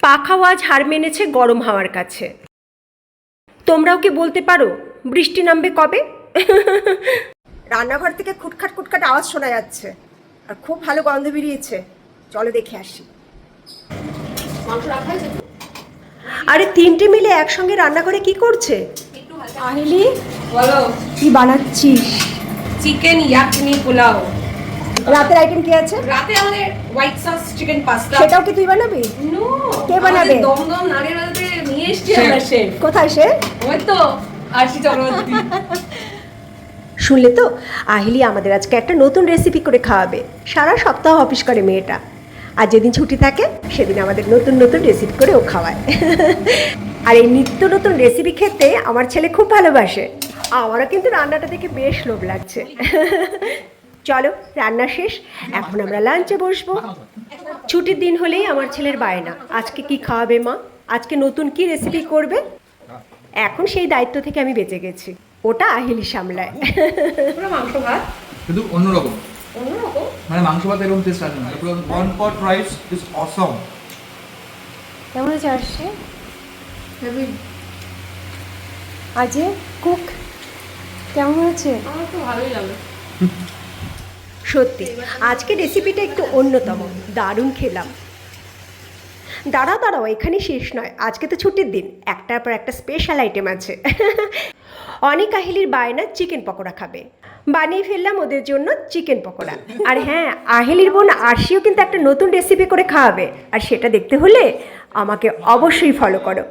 পাখাও আজ হার মেনেছে গরম হাওয়ার কাছে। তোমরাও কি বলতে পারো বৃষ্টি নামবে কবে? রান্নাঘর থেকে খুটখাট খুটখাট আওয়াজ শোনা যাচ্ছে আর খুব ভালো গন্ধ বেরিয়েছে। চলো দেখে আসি। আরে তিনটে মিলে একসঙ্গে রান্নাঘরে কি করছে? আহিলি, বলো। কি বানাচ্ছিস? চিকেন ইয়াকনি পোলাও। রাতের আইটেম কি আছে? রাতে আমাদের হোয়াইট সস চিকেন পাস্তা। সেটাও কি তুই বানাবি? নো, কে বানাবে? দমদম নাগেরবাজারে নিয়ে এসেছি আমরা শেফ। কোথায় সে? ওই তো আরশি চক্রবর্তী। শুনলে তো, আহিলি আমাদের আজকে একটা নতুন রেসিপি করে খাওয়াবে। সারা সপ্তাহ অফিস করে মেয়েটা, আর যেদিন ছুটি থাকে সেদিন আমাদের নতুন নতুন রেসিপি করে ও খাওয়ায়। আর এই নিত্য নতুন রেসিপি খেতে আমার ছেলে খুব ভালোবাসে। আমারও কিন্তু রান্নাটা দেখে বেশ লোভ লাগছে। চলো, রান্না শেষ, এখন আমরা লাঞ্চে বসবো। ছুটির দিন হলেই আমার ছেলের বায়না, আজকে কি খাওয়াবে মা, আজকে নতুন কি রেসিপি করবে। এখন সেই দায়িত্ব থেকে আমি বেঁচে গেছি, ওটা আহিলি সামলায়। পুরো মাংস ভাত কিন্তু অন্যরকম, অন্যরকম। মানে মাংস ভাত এরকম টেস্ট আসে না। ওয়ান পট রাইস ইজ অসম। কেমন আছে আসছে হেভি। আজে কুক কেমন আছে? আমার তো ভালোই লাগে। সত্যি আজকে রেসিপিটা একটু অন্যতম, দারুণ খেলাম। দাঁড়াও, এখানে শেষ নয়, আজকে তো ছুটির দিন, একটার পর একটা স্পেশাল আইটেম আছে। অনেক আহিলির বায়না চিকেন পকোড়া খাবে, বানিয়ে ফেললাম ওদের জন্য চিকেন পকোড়া। আর হ্যাঁ, আহিলির বোন আরশিও কিন্তু একটা নতুন রেসিপি করে খাওয়াবে, আর সেটা দেখতে হলে আমাকে অবশ্যই ফলো করো।